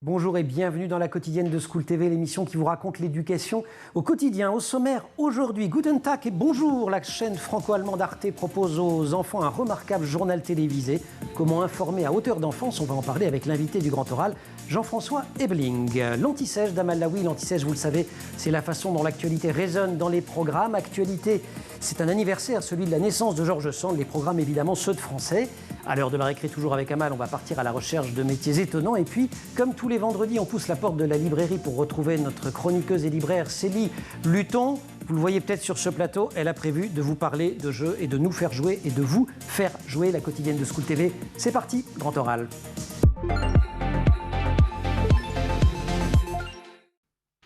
Bonjour et bienvenue dans la quotidienne de School TV, l'émission qui vous raconte l'éducation au quotidien. Au sommaire, aujourd'hui, Guten Tag et bonjour. La chaîne franco-allemande Arte propose aux enfants un remarquable journal télévisé. Comment informer à hauteur d'enfance? On va en parler avec l'invité du Grand Oral, Jean-François Ebling. L'anti-sèche d'Amal Laoui, l'anti-sèche, vous le savez, c'est la façon dont l'actualité résonne dans les programmes. Actualité, c'est un anniversaire, celui de la naissance de Georges Sand. Les programmes, évidemment, ceux de français. À l'heure de la récré, toujours avec Amal, on va partir à la recherche de métiers étonnants. Et puis, comme tous les vendredis, on pousse la porte de la librairie pour retrouver notre chroniqueuse et libraire Célie Luton. Vous le voyez peut-être sur ce plateau, elle a prévu de vous parler de jeux et de nous faire jouer et de vous faire jouer. La quotidienne de School TV. C'est parti, Grand Oral.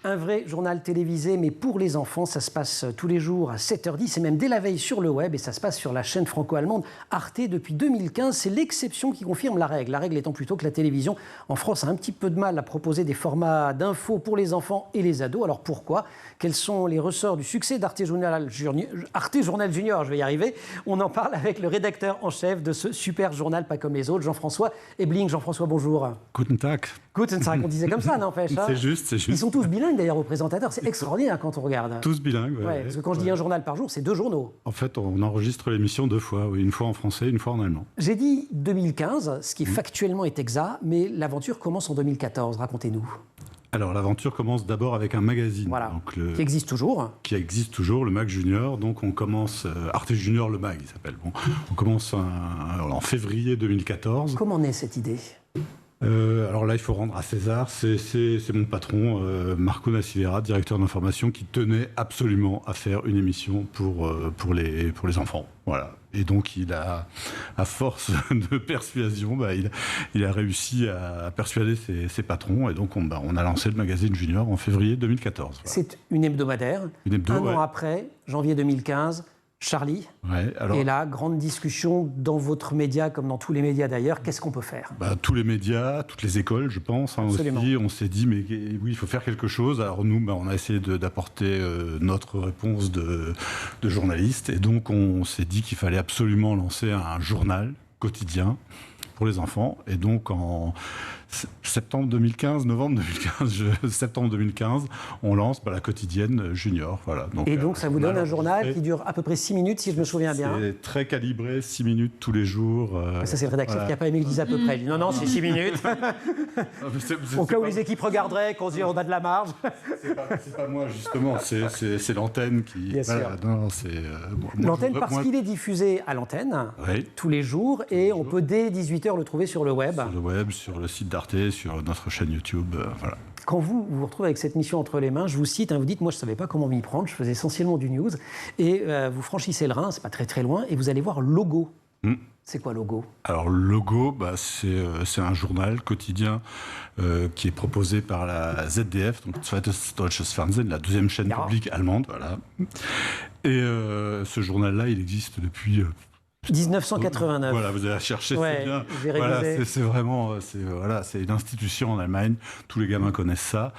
Un vrai journal télévisé, mais pour les enfants, ça se passe tous les jours à 7h10 et même dès la veille sur le web. Et ça se passe sur la chaîne franco-allemande Arte depuis 2015. C'est l'exception qui confirme la règle. La règle étant plutôt que la télévision en France a un petit peu de mal à proposer des formats d'infos pour les enfants et les ados. Alors pourquoi? Quels sont les ressorts du succès d'Arte Journal Junior? Je vais y arriver. On en parle avec le rédacteur en chef de ce super journal, pas comme les autres, Jean-François Ebling. Jean-François, bonjour. Guten Tag. Guten Tag, on disait comme ça, n'empêche. Hein. C'est juste. Ils sont tous bilingues d'ailleurs aux présentateurs, c'est extraordinaire quand on regarde. Tous bilingues, ouais. Parce que quand je dis un journal par jour, c'est 2 journaux. En fait, on enregistre l'émission 2 fois, oui, une fois en français, une fois en allemand. J'ai dit 2015, ce qui factuellement est exact, mais l'aventure commence en 2014, racontez-nous. Alors, l'aventure commence d'abord avec un magazine. Voilà, donc qui existe toujours. Qui existe toujours, le Mag Junior. Donc, on commence... Arte Junior, le Mag, il s'appelle. Bon, on commence en février 2014. Comment naît cette idée ? Alors là, il faut rendre à César. C'est mon patron, Marco Nassivera, directeur d'information, qui tenait absolument à faire une émission pour les enfants. Voilà. Et donc, il a, à force de persuasion, il a réussi à persuader ses patrons. Et donc, on a lancé le magazine Junior en février 2014. Voilà. C'est une hebdomadaire. Un an après, janvier 2015, Charlie. Ouais, alors... Et là, grande discussion dans votre média, comme dans tous les médias d'ailleurs. Qu'est-ce qu'on peut faire ? Tous les médias, toutes les écoles, je pense. Aussi, on s'est dit, mais oui, il faut faire quelque chose. Alors nous, on a essayé d'apporter notre réponse de journaliste. Et donc, on s'est dit qu'il fallait absolument lancer un journal quotidien pour les enfants. Et donc, en septembre 2015, septembre 2015, on lance la quotidienne Junior. Voilà. Donc, ça vous donne un journal qui dure à peu près 6 minutes, si je me souviens bien. C'est très calibré, 6 minutes tous les jours. Ça, c'est le rédacteur qui n'a pas aimé que je dise à peu près. Il dit, non, c'est 6 minutes. Au cas où les équipes regarderaient, qu'on se dit on a de la marge. C'est pas moi, justement. C'est l'antenne qui... Bien sûr. L'antenne, parce qu'il est diffusé à l'antenne, tous les jours, et on peut dès 18h le trouver sur le web. Sur le web, sur le site d'Arte, sur notre chaîne YouTube, voilà. Quand vous vous retrouvez avec cette mission entre les mains, je vous cite, vous dites, moi je ne savais pas comment m'y prendre, je faisais essentiellement du news, et vous franchissez le Rhin, c'est pas très très loin, et vous allez voir Logo. C'est quoi Logo ? Alors Logo, c'est un journal quotidien qui est proposé par la ZDF, donc Zweites Deutsches Fernsehen, la deuxième chaîne publique allemande, voilà. Et ce journal-là, il existe depuis... 1989. Voilà, vous allez chercher, c'est bien. Voilà, c'est vraiment, c'est une institution en Allemagne. Tous les gamins connaissent ça.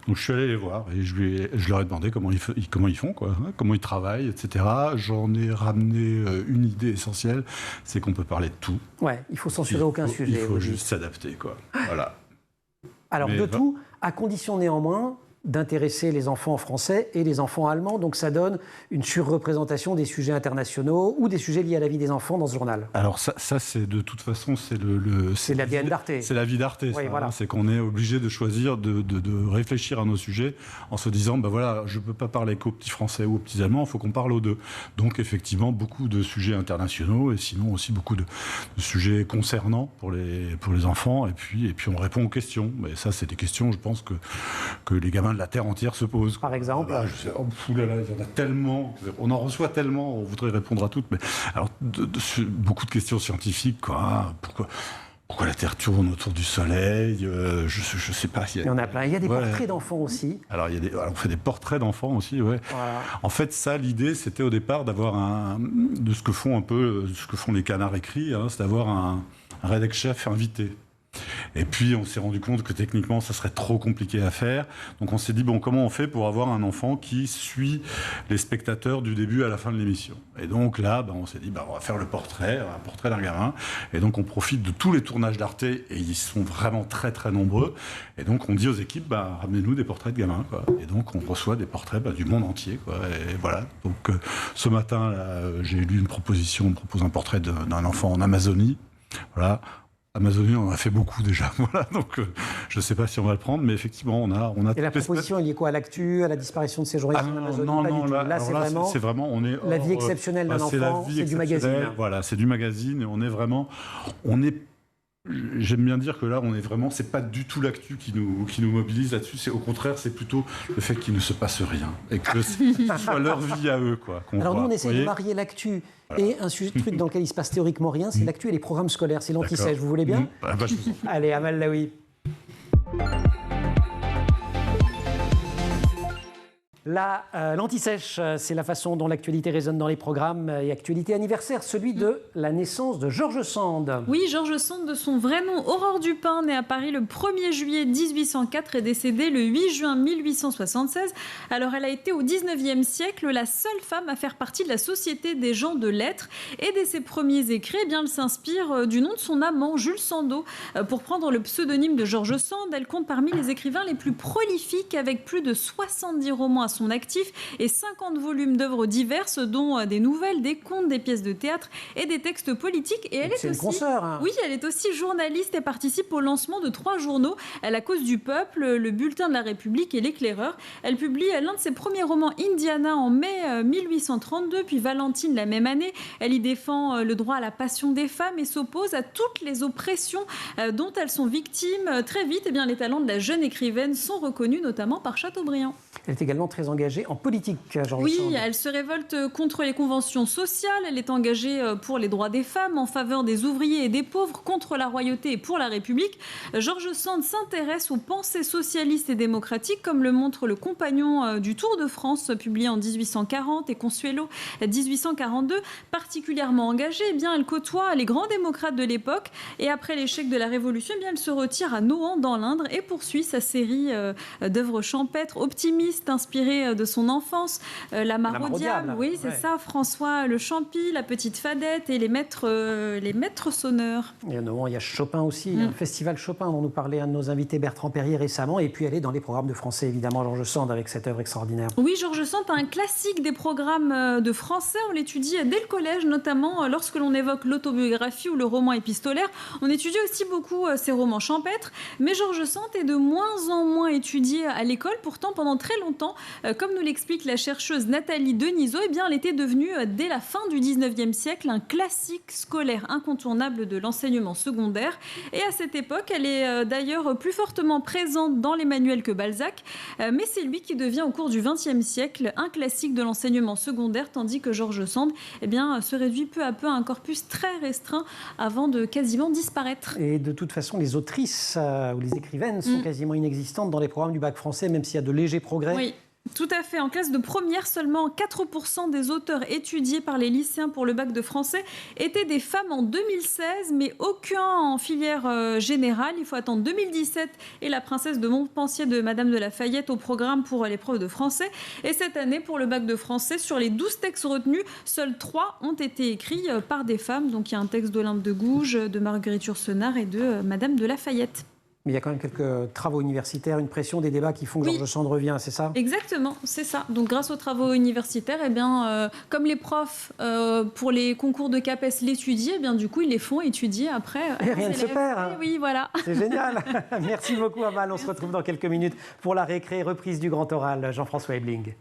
Donc je suis allé les voir et je leur ai demandé comment ils font, quoi, comment ils travaillent, etc. J'en ai ramené une idée essentielle, c'est qu'on peut parler de tout. Ouais, il faut censurer aucun sujet. Il faut juste s'adapter, quoi. Voilà. Alors tout, à condition néanmoins d'intéresser les enfants français et les enfants allemands. Donc ça donne une surreprésentation des sujets internationaux ou des sujets liés à la vie des enfants dans ce journal. Alors ça c'est de toute façon, c'est c'est l'ADN d'Arte. C'est la vie d'Arte, oui, voilà. C'est qu'on est obligé de choisir, de réfléchir à nos sujets en se disant, je ne peux pas parler qu'aux petits français ou aux petits allemands, il faut qu'on parle aux deux. Donc effectivement, beaucoup de sujets internationaux et sinon aussi beaucoup de sujets concernants pour les enfants. Et puis il répond aux questions. Mais ça, c'est des questions, je pense, que les gamins de la terre entière se posent. Par exemple, il y en a tellement, on en reçoit tellement, on voudrait répondre à toutes, mais alors beaucoup de questions scientifiques, quoi. Pourquoi la Terre tourne autour du Soleil? Je sais pas. Il y en a plein. Il y a des portraits d'enfants aussi. Alors on fait des portraits d'enfants aussi, ouais. Voilà. En fait, ça, l'idée, c'était au départ d'avoir de ce que font les canards écrits, c'est d'avoir un rédac chef invité. Et puis, on s'est rendu compte que techniquement, ça serait trop compliqué à faire. Donc, on s'est dit, bon, comment on fait pour avoir un enfant qui suit les spectateurs du début à la fin de l'émission? Et donc là, on s'est dit, on va faire un portrait d'un gamin. Et donc, on profite de tous les tournages d'Arte, et ils sont vraiment très, très nombreux. Et donc, on dit aux équipes, ramenez-nous des portraits de gamins, quoi. Et donc, on reçoit des portraits du monde entier, quoi. Et voilà. Donc, ce matin, là, j'ai lu une proposition, on me propose un portrait d'un enfant en Amazonie. Voilà. Amazonie, on en a fait beaucoup déjà. Voilà. Donc, je ne sais pas si on va le prendre, mais effectivement, on a. Et la proposition, il y est quoi? À l'actu, à la disparition de ces journalistes en Amazonie? Non, là, c'est vraiment, on est la vie exceptionnelle d'un enfant, c'est du magazine. Voilà, c'est du magazine, et on est. J'aime bien dire que là, on est vraiment, c'est pas du tout l'actu qui nous mobilise là-dessus. C'est au contraire, c'est plutôt le fait qu'il ne se passe rien et que ce soit leur vie à eux, quoi. Alors nous, on essaie de marier l'actu et un truc dans lequel il se passe théoriquement rien, c'est l'actu et les programmes scolaires. C'est l'anti-sèche. Vous voulez bien? Allez, Amal Laoui. L'anti-sèche, c'est la façon dont l'actualité résonne dans les programmes. Et actualité anniversaire, celui de la naissance de George Sand. Oui, George Sand, de son vrai nom, Aurore Dupin, né à Paris le 1er juillet 1804 et décédée le 8 juin 1876. Alors, elle a été au 19e siècle la seule femme à faire partie de la Société des gens de lettres. Et dès ses premiers écrits, elle s'inspire du nom de son amant, Jules Sandeau. Pour prendre le pseudonyme de George Sand, elle compte parmi les écrivains les plus prolifiques, avec plus de 70 romans à son actif et 50 volumes d'œuvres diverses, dont des nouvelles, des contes, des pièces de théâtre et des textes politiques. Et elle est aussi, consoeur, hein. Oui, elle est aussi journaliste et participe au lancement de 3 journaux, La Cause du Peuple, Le Bulletin de la République et L'Éclaireur. Elle publie l'un de ses premiers romans, Indiana, en mai 1832, puis Valentine la même année. Elle y défend le droit à la passion des femmes et s'oppose à toutes les oppressions dont elles sont victimes. Très vite, les talents de la jeune écrivaine sont reconnus, notamment par Chateaubriand. Elle est également très engagée en politique, George Sand. Oui, elle se révolte contre les conventions sociales. Elle est engagée pour les droits des femmes, en faveur des ouvriers et des pauvres, contre la royauté et pour la République. George Sand s'intéresse aux pensées socialistes et démocratiques, comme le montre Le Compagnon du Tour de France, publié en 1840, et Consuelo 1842. Particulièrement engagée, elle côtoie les grands démocrates de l'époque. Et après l'échec de la Révolution, elle se retire à Nohant, dans l'Indre, et poursuit sa série d'œuvres champêtres, optimistes, inspirée de son enfance. La Mare au Diable, oui, c'est ça, François Le Champy, La Petite Fadette et les maîtres sonneurs. Et à Nohant, il y a Chopin aussi, il y a un festival Chopin dont nous parlait un de nos invités, Bertrand Perrier, récemment. Et puis elle est dans les programmes de français, évidemment, George Sand, avec cette œuvre extraordinaire. Oui, George Sand, un classique des programmes de français. On l'étudie dès le collège, notamment lorsque l'on évoque l'autobiographie ou le roman épistolaire. On étudie aussi beaucoup ses romans champêtres. Mais George Sand est de moins en moins étudié à l'école. Pourtant, pendant très longtemps, comme nous l'explique la chercheuse Nathalie Denisot, elle était devenue, dès la fin du 19e siècle, un classique scolaire incontournable de l'enseignement secondaire. Et à cette époque, elle est d'ailleurs plus fortement présente dans les manuels que Balzac. Mais c'est lui qui devient, au cours du 20e siècle, un classique de l'enseignement secondaire, tandis que George Sand se réduit peu à peu à un corpus très restreint avant de quasiment disparaître. Et de toute façon, les autrices ou les écrivaines sont quasiment inexistantes dans les programmes du bac français, même s'il y a de légers progrès. Oui. Tout à fait. En classe de première, seulement 4% des auteurs étudiés par les lycéens pour le bac de français étaient des femmes en 2016, mais aucun en filière générale. Il faut attendre 2017 et La Princesse de Montpensier de Madame de la Fayette au programme pour l'épreuve de français. Et cette année, pour le bac de français, sur les 12 textes retenus, seuls 3 ont été écrits par des femmes. Donc il y a un texte d'Olympe de Gouges, de Marguerite Yourcenar et de Madame de la Fayette. Mais il y a quand même quelques travaux universitaires, une pression des débats qui font que George Sand revient, c'est ça? Exactement, c'est ça. Donc grâce aux travaux universitaires, comme les profs pour les concours de CAPES l'étudient, du coup ils les font étudier après. Et rien ne se perd. Oui, voilà. C'est génial. Merci beaucoup Amal. On se retrouve dans quelques minutes pour la récré, reprise du Grand Oral. Jean-François Ebling.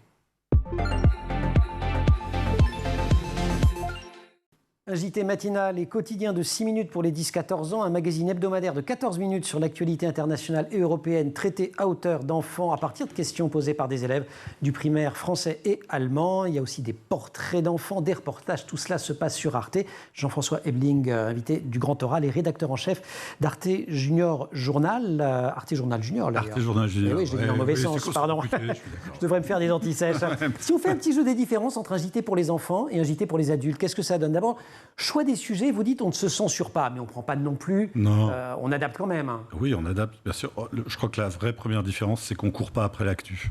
Un JT matinal et quotidien de 6 minutes pour les 10-14 ans, un magazine hebdomadaire de 14 minutes sur l'actualité internationale et européenne, traité à hauteur d'enfants à partir de questions posées par des élèves du primaire français et allemand. Il y a aussi des portraits d'enfants, des reportages, tout cela se passe sur Arte. Jean-François Ebling, invité du Grand Oral et rédacteur en chef d'Arte Junior Journal. Arte Journal Junior, là. Arte Journal Junior. Eh oui, j'ai dit dans le mauvais sens, pardon. Je devrais me faire des antisèches. Si on fait un petit jeu des différences entre un JT pour les enfants et un JT pour les adultes, qu'est-ce que ça donne? D'abord, Choix des sujets, vous dites on ne se censure pas, mais on ne prend pas non plus, on adapte quand même. Oui, on adapte, bien sûr. Je crois que la vraie première différence, c'est qu'on ne court pas après l'actu.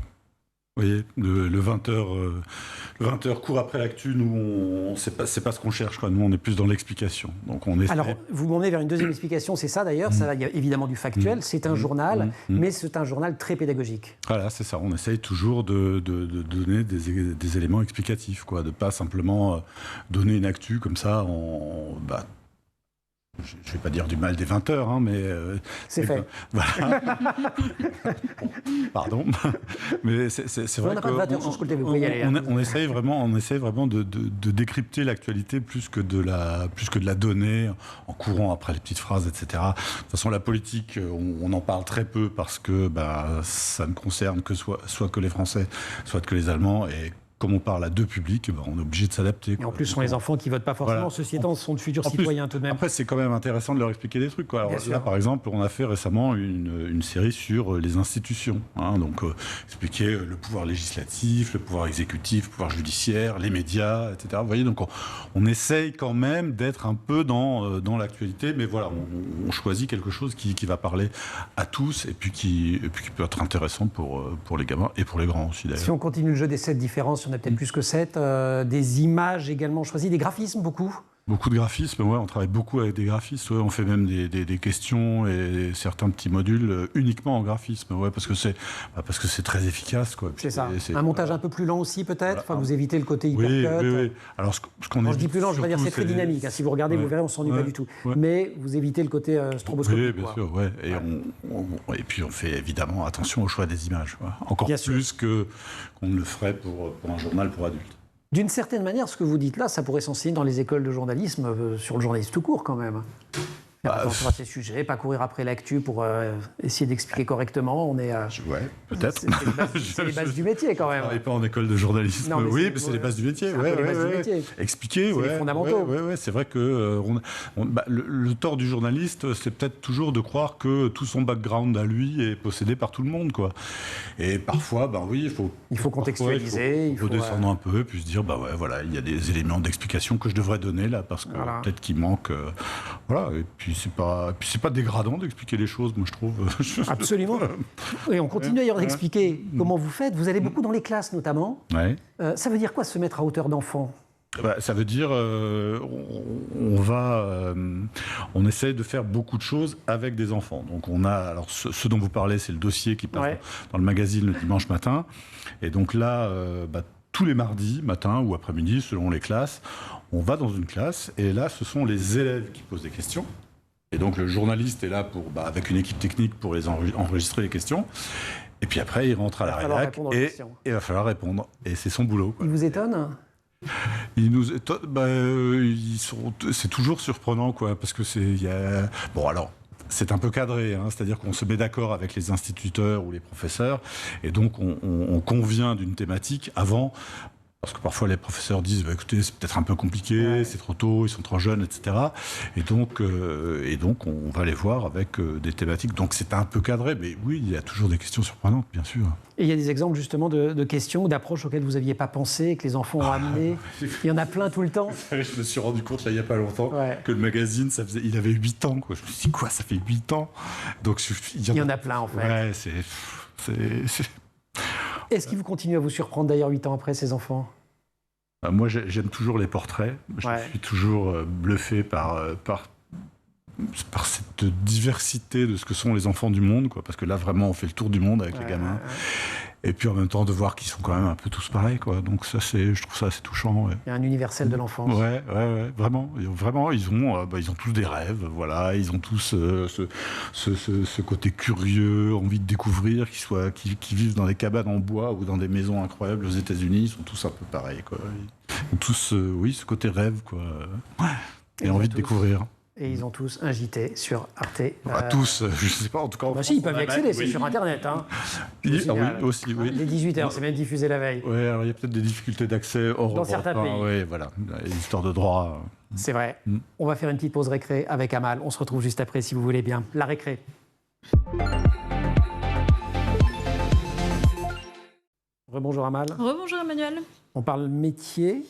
Vous voyez, le 20h court après l'actu, nous, c'est pas ce qu'on cherche, quoi. Nous, on est plus dans l'explication. Donc, on essaie... Alors, vous m'emmenez vers une deuxième explication, c'est ça d'ailleurs, il y a évidemment du factuel, c'est un journal, mais c'est un journal très pédagogique. Voilà, c'est ça, on essaye toujours de donner des éléments explicatifs, quoi, de pas simplement donner une actu comme ça je ne vais pas dire du mal des 20h, mais... c'est fait. Voilà. Pardon. Mais c'est vrai qu'on... On n'a pas de 20h sur School TV, vous pouvez y aller. On essaye vraiment de décrypter l'actualité plus que de la donner en courant après les petites phrases, etc. De toute façon, la politique, on en parle très peu parce que ça ne concerne que soit que les Français, soit que les Allemands, et comme on parle à deux publics, on est obligé de s'adapter. Et en plus, ce sont les enfants qui ne votent pas forcément. Voilà. Ceci étant, ce sont de futurs citoyens tout de même. Après, c'est quand même intéressant de leur expliquer des trucs, quoi. Alors, là, par exemple, on a fait récemment une série sur les institutions. Donc, expliquer le pouvoir législatif, le pouvoir exécutif, le pouvoir judiciaire, les médias, etc. Vous voyez, donc on essaye quand même d'être un peu dans l'actualité, mais voilà, on choisit quelque chose qui va parler à tous et puis qui peut être intéressant pour les gamins et pour les grands aussi, d'ailleurs. Si on continue le jeu des 7 différences, on a peut-être plus que 7, des images également choisies, des graphismes beaucoup. Beaucoup de graphismes, on travaille beaucoup avec des graphistes, on fait même des questions et certains petits modules uniquement en graphisme, parce que c'est très efficace, quoi. C'est ça. Un montage un peu plus lent aussi peut-être, voilà. Vous évitez le côté hypercut. Oui. Alors quand je dis plus lent, je veux dire c'est très dynamique. Si vous regardez, vous verrez, on s'ennuie pas du tout. Ouais. Mais vous évitez le côté stroboscopique. Oui, bien sûr. Ouais. Et puis on fait évidemment attention au choix des images, encore bien plus qu'on ne le ferait pour un journal pour adultes. D'une certaine manière, ce que vous dites là, ça pourrait s'enseigner dans les écoles de journalisme, sur le journalisme tout court quand même. Faire attention à ces sujets, pas courir après l'actu pour essayer d'expliquer correctement. On est. Ouais, peut-être. C'est les bases du métier quand même. Je ne travaille pas en école de journalisme. Non, mais c'est les bases du métier. Expliquer. C'est les fondamentaux. C'est vrai que le tort du journaliste, c'est peut-être toujours de croire que tout son background à lui est possédé par tout le monde, quoi. Et parfois, il faut contextualiser. Il faut descendre un peu, puis se dire, il y a des éléments d'explication que je devrais donner là, parce que peut-être qu'il manque. Et puis c'est pas dégradant d'expliquer les choses, moi je trouve. Absolument. Et on continue d'ailleurs d'expliquer comment vous faites. Vous allez beaucoup dans les classes notamment. Ouais. Ça veut dire quoi se mettre à hauteur d'enfant ? Ça veut dire on essaie de faire beaucoup de choses avec des enfants. Donc on a, alors ce dont vous parlez, c'est le dossier qui passe dans le magazine le dimanche matin. Et donc là, tous les mardis matin ou après-midi, selon les classes, on va dans une classe et là, ce sont les élèves qui posent des questions. Et donc le journaliste est là avec une équipe technique pour les enregistrer les questions. Et puis après, il rentre à la rédac et il va falloir répondre. Et c'est son boulot, quoi. Il vous étonne ? Il nous étonne. C'est toujours surprenant, quoi, parce que c'est un peu cadré, c'est-à-dire qu'on se met d'accord avec les instituteurs ou les professeurs, et donc on convient d'une thématique avant. Parce que parfois les professeurs disent écoutez, c'est peut-être un peu compliqué, c'est trop tôt, ils sont trop jeunes, etc. Et donc on va les voir avec des thématiques. Donc c'est un peu cadré, mais oui, il y a toujours des questions surprenantes, bien sûr. Et il y a des exemples justement de questions ou d'approches auxquelles vous n'aviez pas pensé, que les enfants ont amené. Il y en a plein tout le temps. Je me suis rendu compte, là, il n'y a pas longtemps, que le magazine, il avait 8 ans. Quoi. Je me suis dit, quoi, ça fait 8 ans ? Donc, il y en a plein, en fait. Ouais, Est-ce qu'ils vous continuent à vous surprendre, d'ailleurs, 8 ans après, ces enfants ? Moi, j'aime toujours les portraits. Je suis toujours bluffé par cette diversité de ce que sont les enfants du monde, quoi, parce que là, vraiment, on fait le tour du monde avec les gamins. Et puis, en même temps, de voir qu'ils sont quand même un peu tous pareils, quoi. Donc, je trouve ça assez touchant. Ouais. Il y a un universel de l'enfance. Ouais, vraiment. Ils ont tous des rêves, voilà. Ils ont tous ce côté curieux, envie de découvrir, qui vivent dans des cabanes en bois ou dans des maisons incroyables aux États-Unis. Ils sont tous un peu pareils, quoi. Ils ont tous, ce côté rêve, quoi. Et envie de découvrir. Et ils ont tous un JT sur Arte. Tous, je ne sais pas, en tout cas. Si, ils peuvent y accéder, c'est sur Internet. Aussi. Les 18h, c'est même diffusé la veille. Oui, alors il y a peut-être des difficultés d'accès hors dans certains pays. Oui, voilà, les histoires de droit. C'est vrai. On va faire une petite pause récré avec Amal. On se retrouve juste après, si vous voulez bien. La récré. Rebonjour Amal. Rebonjour Emmanuel. On parle métier.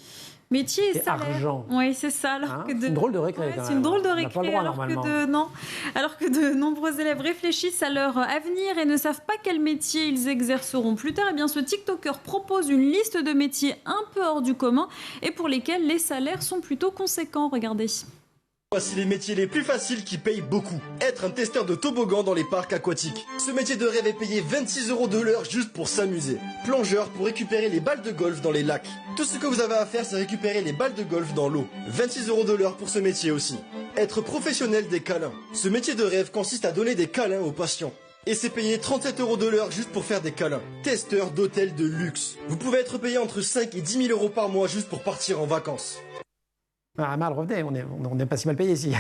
Métier et salaire. Argent. Oui, c'est ça. C'est une drôle de récré. Ouais, c'est une drôle de récré. On n'a pas le droit, normalement. Alors que de nombreux élèves réfléchissent à leur avenir et ne savent pas quel métier ils exerceront plus tard, eh bien ce TikToker propose une liste de métiers un peu hors du commun et pour lesquels les salaires sont plutôt conséquents. Regardez. Voici les métiers les plus faciles qui payent beaucoup. Être un testeur de toboggan dans les parcs aquatiques. Ce métier de rêve est payé 26 € de l'heure juste pour s'amuser. Plongeur pour récupérer les balles de golf dans les lacs. Tout ce que vous avez à faire, c'est récupérer les balles de golf dans l'eau. 26 € de l'heure pour ce métier aussi. Être professionnel des câlins. Ce métier de rêve consiste à donner des câlins aux patients. Et c'est payé 37 € de l'heure juste pour faire des câlins. Testeur d'hôtels de luxe. Vous pouvez être payé entre 5 et 10 000 € par mois juste pour partir en vacances. Mal, revenez, on n'est pas si mal payé ici.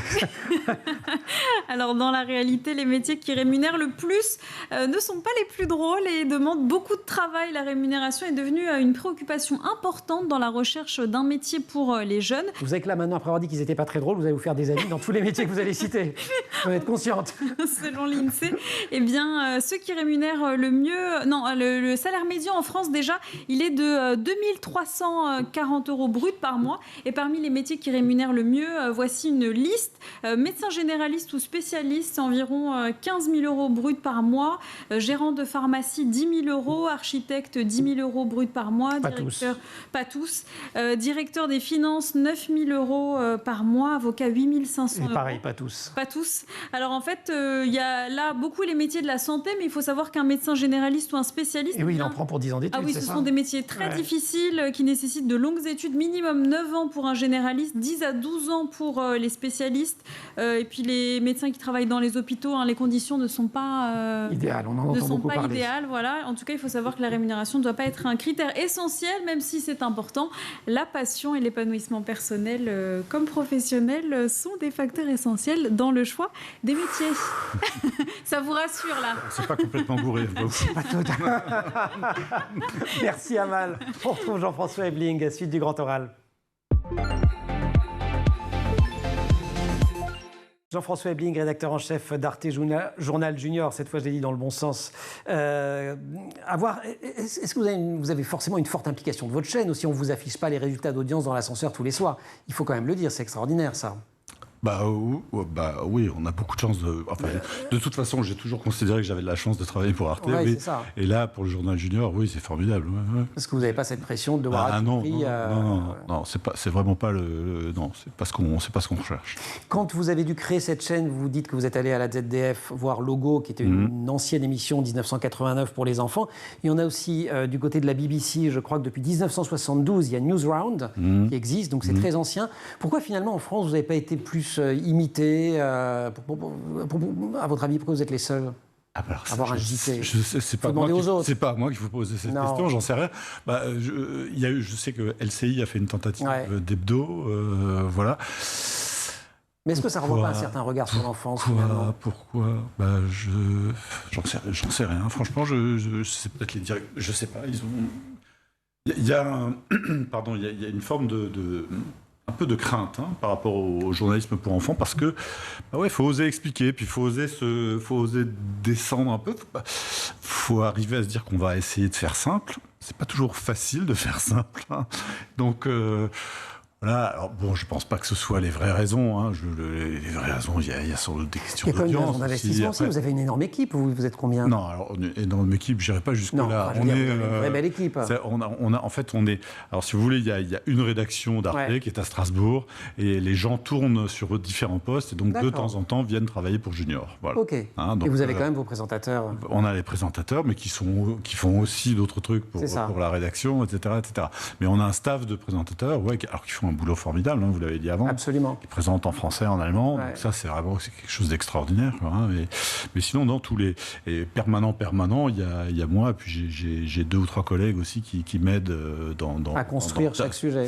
Alors dans la réalité, les métiers qui rémunèrent le plus ne sont pas les plus drôles et demandent beaucoup de travail. La rémunération est devenue une préoccupation importante dans la recherche d'un métier pour les jeunes. Vous savez que là maintenant, après avoir dit qu'ils n'étaient pas très drôles, vous allez vous faire des amis dans tous les métiers que vous allez citer. Vous en êtes consciente. Selon l'INSEE, eh bien, ceux qui rémunèrent le mieux... Non, le salaire médian en France déjà, il est de 2 340 € bruts par mois. Et parmi les métiers qui rémunèrent le mieux, voici une liste. Médecin généraliste ou spécialiste, environ 15 000 € bruts par mois. Gérant de pharmacie, 10 000 €. Architecte, 10 000 € bruts par mois. Pas tous. Directeur des finances, 9 000 € par mois. Avocat, 8 500 €. Pareil, pas tous. Pas tous. Alors en fait, il y a là beaucoup les métiers de la santé, mais il faut savoir qu'un médecin généraliste ou un spécialiste... Et oui, il en prend pour 10 ans d'études, ce sont des métiers très difficiles qui nécessitent de longues études, minimum 9 ans pour un généraliste, 10 à 12 ans pour les spécialistes. Et puis les médecins qui travaillent dans les hôpitaux, les conditions ne sont pas idéales. On en entend beaucoup parler. Idéales, voilà. En tout cas, il faut savoir que la rémunération ne doit pas être un critère essentiel, même si c'est important. La passion et l'épanouissement personnel comme professionnel sont des facteurs essentiels dans le choix des métiers. Ça vous rassure là? C'est pas complètement bourré. Merci Amal. On retrouve Jean-François Ebling, suite du Grand Oral. Jean-François Ebling, rédacteur en chef d'Arte Journal Junior, cette fois je l'ai dit dans le bon sens. Est-ce que vous avez forcément une forte implication de votre chaîne aussi? On ne vous affiche pas les résultats d'audience dans l'ascenseur tous les soirs. Il faut quand même le dire, c'est extraordinaire ça. Oui, on a beaucoup de chance. De toute façon, j'ai toujours considéré que j'avais de la chance de travailler pour Arte. Ouais, et là, pour le journal Junior, oui, c'est formidable. Ouais. Parce que vous n'avez pas cette pression de devoir Non, c'est vraiment pas non, c'est pas ce qu'on recherche. Quand vous avez dû créer cette chaîne, vous dites que vous êtes allé à la ZDF voir Logo, qui était une ancienne émission 1989 pour les enfants. Et on a aussi du côté de la BBC, je crois que depuis 1972, il y a Newsround qui existe, donc c'est très ancien. Pourquoi finalement en France vous n'avez pas été plus imité à votre avis, pourquoi vous êtes les seuls avoir un JT? C'est pas à moi qu'il faut poser cette question, j'en sais rien. Je sais que LCI a fait une tentative d'hebdo, voilà. Mais est-ce que ça ne renvoie pas un certain regard sur l'enfance? Pourquoi J'en sais rien. Franchement, c'est peut-être les directs. Je sais pas. Il y a une forme un peu de crainte par rapport au journalisme pour enfants, parce que faut oser expliquer, puis faut oser descendre un peu. Faut arriver à se dire qu'on va essayer de faire simple. C'est pas toujours facile de faire simple. Donc voilà. Alors je pense pas que ce soit les vraies raisons. Les vraies raisons, il y a sans doute des questions d'audience. Il y a quand même une raison d'investissement aussi. Vous avez une énorme équipe. Vous êtes combien? Non, alors une énorme équipe, j'irai pas jusque là. On est une vraie belle équipe. Alors si vous voulez, il y a une rédaction d'Arte qui est à Strasbourg, et les gens tournent sur différents postes, et donc de temps en temps viennent travailler pour Junior. Voilà. Ok. Donc, et vous avez quand même vos présentateurs. On a les présentateurs, mais qui font aussi d'autres trucs pour la rédaction, etc., etc. Mais on a un staff de présentateurs, alors qui font un boulot formidable, vous l'avez dit avant. Absolument. Qui présente en français, en allemand. Donc ça, c'est quelque chose d'extraordinaire. Mais sinon, dans tous les permanents, il y a moi, puis j'ai 2 ou 3 collègues aussi qui m'aident à construire chaque sujet.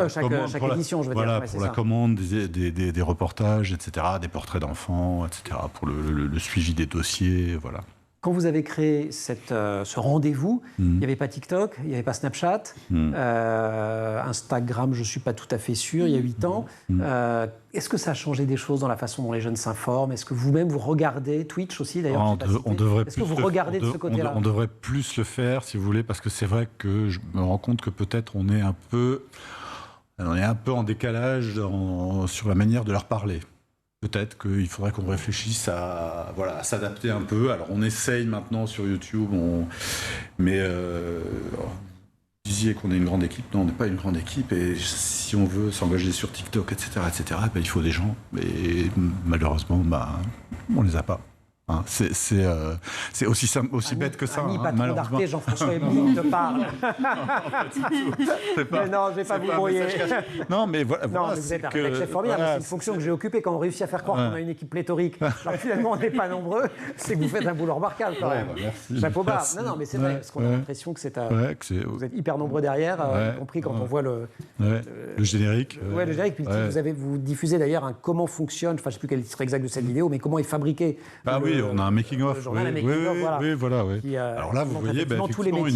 Chaque édition, je veux dire. Voilà, pour la commande des reportages, etc., des portraits d'enfants, etc., pour le suivi des dossiers, voilà. Quand vous avez créé ce rendez-vous, il n'y avait pas TikTok, il n'y avait pas Snapchat, Instagram, je ne suis pas tout à fait sûr, il y a 8 ans. Est-ce que ça a changé des choses dans la façon dont les jeunes s'informent? Est-ce que vous-même, vous regardez Twitch aussi, d'ailleurs? Est-ce que vous regardez de ce côté-là? On devrait plus le faire, si vous voulez, parce que c'est vrai que je me rends compte que peut-être on est un peu on est un peu en décalage sur la manière de leur parler. Peut-être qu'il faudrait qu'on réfléchisse à s'adapter un peu. Alors on essaye maintenant sur YouTube, mais vous disiez qu'on est une grande équipe. Non, on n'est pas une grande équipe. Et si on veut s'engager sur TikTok, etc., il faut des gens. Et malheureusement, on les a pas. Hein, c'est aussi bête que ça. Patron d'Arte, Jean-François Hébouin te parle. Non, je ne vais pas vous brouiller. Non, mais voilà. Non, mais vous êtes un chef formidable. C'est une fonction que j'ai occupée quand on réussit à faire croire qu'on a une équipe pléthorique. Alors finalement, on n'est pas nombreux. C'est que vous faites un boulot remarquable quand même. Chapeau bas. Non, mais c'est vrai, parce qu'on a l'impression que vous êtes hyper nombreux derrière, y compris quand on voit le générique. Oui, le générique. Puis vous diffusez d'ailleurs un comment fonctionne, enfin je ne sais plus quel serait exact de cette vidéo, mais comment est fabriqué. Oui, on a un making-of. Voilà. Alors là, vous voyez, effectivement,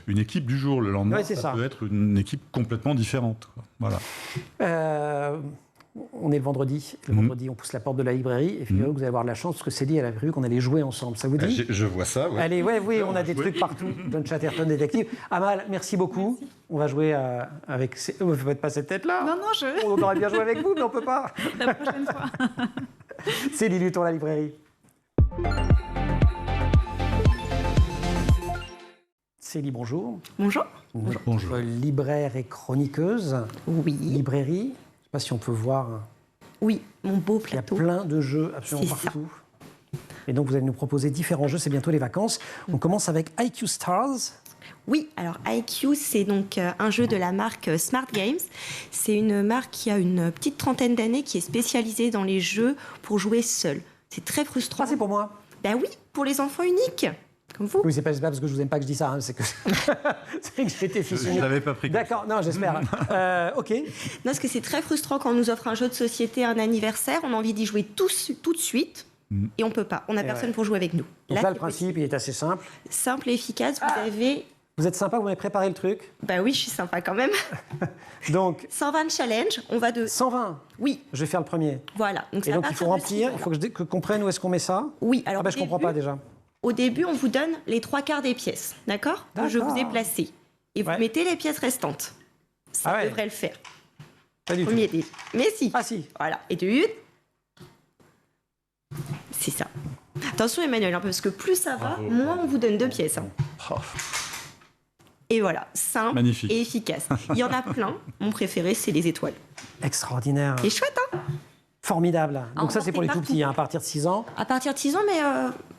une équipe du jour. Le lendemain, ça peut être une équipe complètement différente. Voilà. On est le vendredi. Le vendredi, on pousse la porte de la librairie. Et figurez-vous que vous allez avoir de la chance, parce que Célie, elle a prévu qu'on allait jouer ensemble. Ça vous dit ? Je vois ça, oui. Allez, on a des trucs partout. John Chatterton, détective. Amal, merci beaucoup. Merci. On va jouer avec... Vous ne faites pas cette tête-là ? Non, On aurait bien joué avec vous, mais on ne peut pas. La prochaine fois. Célie Luton, la librairie. Célie, bonjour. Bonjour. Bonjour. Libraire et chroniqueuse. Oui. Librairie. Je ne sais pas si on peut voir. Oui, mon beau plateau. Il y a plein de jeux absolument partout. Et donc vous allez nous proposer différents jeux, c'est bientôt les vacances. On commence avec IQ Stars. Oui, alors IQ, c'est donc un jeu de la marque Smart Games. C'est une marque qui a une petite trentaine d'années, qui est spécialisée dans les jeux pour jouer seul. C'est très frustrant. Ah, c'est pour moi. Ben oui, pour les enfants uniques, comme vous. Oui, c'est pas parce que je vous aime pas que je dis ça, c'est que j'étais fils unique. Je l'avais pas pris. D'accord, non, j'espère. Ok. Non, parce que c'est très frustrant quand on nous offre un jeu de société, un anniversaire, on a envie d'y jouer tout de suite. Et on peut pas, on n'a personne pour jouer avec nous. Donc là, le principe, il est assez simple. Simple et efficace, vous avez... Vous êtes sympa, vous m'avez préparé le truc. Bah oui, je suis sympa quand même. Donc 120 challenge, on va de... 120. Oui. Je vais faire le premier. Voilà. Donc il faut remplir, il faut que je comprenne où est-ce qu'on met ça. Oui, alors... je comprends pas déjà. Au début, on vous donne les 3/4 des pièces, d'accord ? Je vous ai placé. Et vous mettez les pièces restantes. Ça devrait le faire. Pas du tout. Mais si. Ah si. Voilà. Et de une... C'est ça. Attention Emmanuel, parce que plus ça va, moins on vous donne 2 pièces. Et voilà, simple Magnifique. Et efficace. Il y en a plein. Mon préféré, c'est les étoiles. Extraordinaire. C'est chouette, hein ? Formidable. Donc ça, c'est pour les tout petits, à partir de 6 ans. À partir de 6 ans, mais...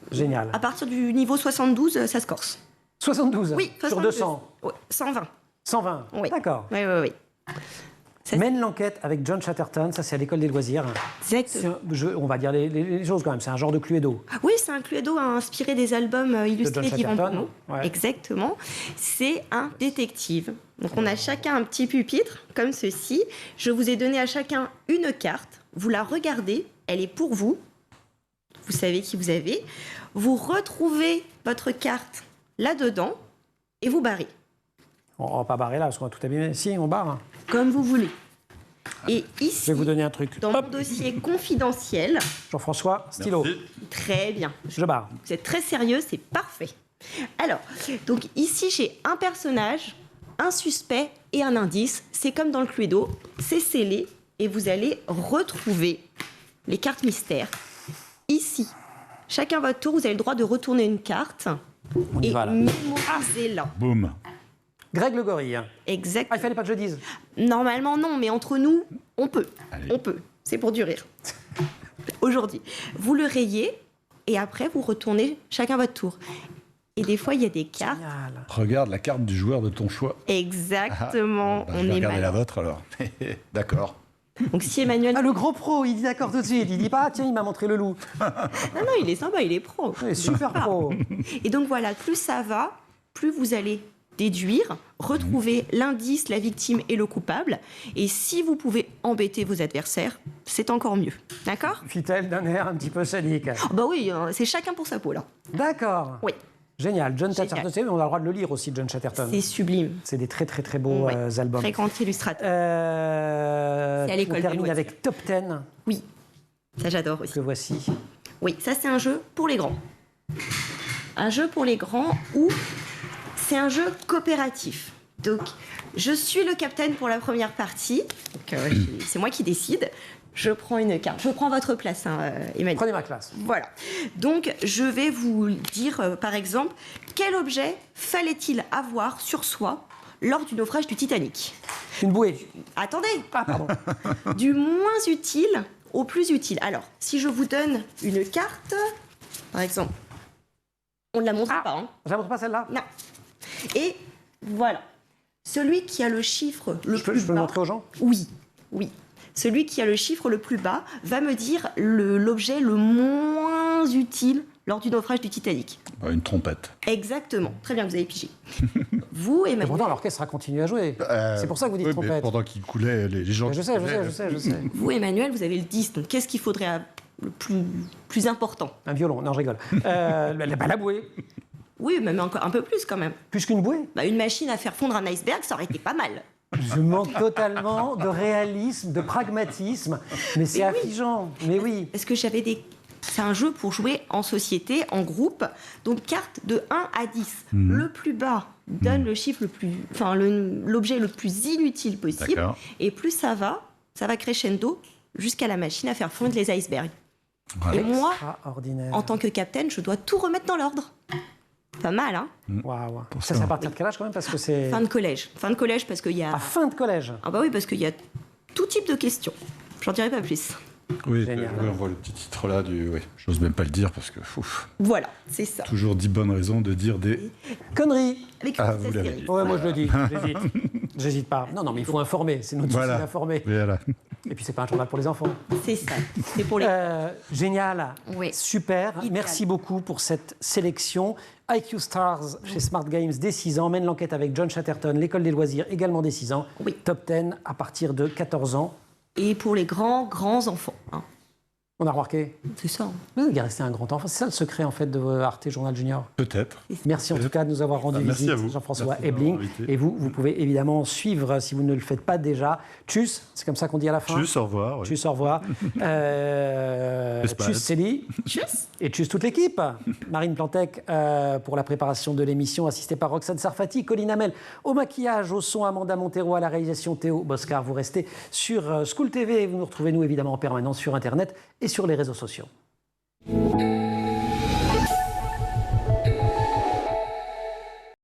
Génial. À partir du niveau 72, ça se corse. 72 ? Oui, 72. Sur 200 ? Ouais, 120. 120 ? Oui. D'accord. Oui. Mène l'enquête avec John Chatterton, ça c'est à l'école des loisirs. Exactement. On va dire les choses quand même, c'est un genre de Cluedo. Oui, c'est un Cluedo inspiré des albums illustrés d'Yvan Bourneau. Ouais. Exactement. C'est un détective. Donc on a chacun un petit pupitre, comme ceci. Je vous ai donné à chacun une carte. Vous la regardez, elle est pour vous. Vous savez qui vous avez. Vous retrouvez votre carte là-dedans et vous barrez. On va pas barrer là, parce qu'on va tout abîmer. Si, on barre. Comme vous voulez. Et ici, je vais vous donner un truc. Dans mon dossier confidentiel... Jean-François, stylo. Merci. Très bien. Je barre. Vous êtes très sérieux, c'est parfait. Alors, donc ici, j'ai un personnage, un suspect et un indice. C'est comme dans le Cluedo, c'est scellé et vous allez retrouver les cartes mystères. Ici, chacun votre tour, vous avez le droit de retourner une carte et mémorisez-la. Boum. Greg le gorille. Exact. Ah, il fallait pas que je dise. Normalement, non, mais entre nous, on peut. Allez. On peut. C'est pour du rire. Aujourd'hui, vous le rayez et après, vous retournez chacun votre tour. Et des fois, il y a des cartes. Génial. Regarde la carte du joueur de ton choix. Exactement. Je vais regarder la vôtre alors. D'accord. Donc si Emmanuel... Ah, le gros pro, il dit d'accord tout de suite. Il dit pas, tiens, il m'a montré le loup. Non, il est sympa, il est pro. Il est super pro. Et donc voilà, plus ça va, plus vous allez déduire, retrouver l'indice, la victime et le coupable. Et si vous pouvez embêter vos adversaires, c'est encore mieux. D'accord ? Fit-elle d'un air un petit peu sadique. Oh bah oui, c'est chacun pour sa peau, là. D'accord. Oui. Génial. John Chatterton, on a le droit de le lire aussi, John Chatterton. C'est sublime. C'est des très très très beaux albums. Très grand illustrateur. C'est à l'école on termine des avec Top 10. Oui, ça j'adore aussi. Que voici. Oui, ça c'est un jeu pour les grands. Un jeu pour les grands où c'est un jeu coopératif. Donc je suis le capitaine pour la première partie. Donc, c'est moi qui décide. Je prends une carte. Je prends votre place, Emmanuel. Prenez ma classe. Voilà. Donc, je vais vous dire, par exemple, quel objet fallait-il avoir sur soi lors du naufrage du Titanic? Une bouée. Attendez. Ah, pardon. Du moins utile au plus utile. Alors, si je vous donne une carte, par exemple, on ne la montre pas. Hein. Je la montre pas celle-là? Non. Et voilà. Celui qui a le chiffre le plus bas... Je peux le montrer aux gens? Oui, oui. Celui qui a le chiffre le plus bas va me dire l'objet le moins utile lors du naufrage du Titanic. Une trompette. Exactement. Très bien, vous avez pigé. Vous, Et Emmanuel... pourtant, l'orchestre a continué à jouer. C'est pour ça que vous dites oui, trompette. Pendant qu'il coulait, les gens... Je sais. Vous, Emmanuel, vous avez le 10. Donc, qu'est-ce qu'il faudrait le plus important? Un violon. Non, je rigole. La bouée. Oui, mais encore un peu plus quand même. Plus qu'une bouée? Une machine à faire fondre un iceberg, ça aurait été pas mal. Je manque totalement de réalisme, de pragmatisme. Mais c'est affligeant. Mais oui. Parce que c'est un jeu pour jouer en société, en groupe. Donc, carte de 1 à 10. Le plus bas donne le chiffre l'objet le plus inutile possible. D'accord. Et plus ça va crescendo jusqu'à la machine à faire fondre les icebergs. Voilà. Et moi, Extraordinaire. en tant que capitaine, je dois tout remettre dans l'ordre. Pas mal, hein? Waouh. Ça, c'est à partir de quel âge quand même? Parce que c'est... Fin de collège. Fin de collège parce qu'il y a... À fin de collège? Ah bah oui, parce qu'il y a tout type de questions. J'en dirai pas plus. Oui, Génial. on voit le petit titre là du... Oui, j'ose même pas le dire parce que... Voilà, c'est ça. Toujours 10 bonnes raisons de dire des... Conneries. Avec Ah, une vous l'avez série. dit. Ouais, moi je le dis. J'hésite pas. Non, mais il faut informer. C'est notre souci d'informer. Voilà. Et puis c'est pas un journal pour les enfants. C'est ça. C'est pour les... Génial. Oui. Super. Idéal. Merci beaucoup pour cette sélection. IQ Stars chez Smart Games dès 6 ans mène l'enquête avec John Chatterton, l'école des loisirs également dès 6 ans. Oui. Top 10 à partir de 14 ans. Et pour les grands enfants. Hein. On a remarqué. C'est ça. Vous êtes resté un grand enfant. C'est ça le secret en fait de Arte Journal Junior. Peut-être. Merci en tout cas de nous avoir rendu Merci visite, à vous. Jean-François Merci de m'avoir Ebling. invité. Et vous pouvez évidemment suivre, si vous ne le faites pas déjà, Tchuss, c'est comme ça qu'on dit à la fin. Tchuss, au revoir. Oui. Tchuss, au revoir. Tchuss, Célie. Tchuss. Et tchuss toute l'équipe. Marine Plantec pour la préparation de l'émission, assistée par Roxane Sarfati, Colline Hamel au maquillage, au son, Amanda Montero à la réalisation, Théo Boscar. Vous restez sur School TV. Vous nous retrouvez nous évidemment en permanence sur Internet et sur les réseaux sociaux.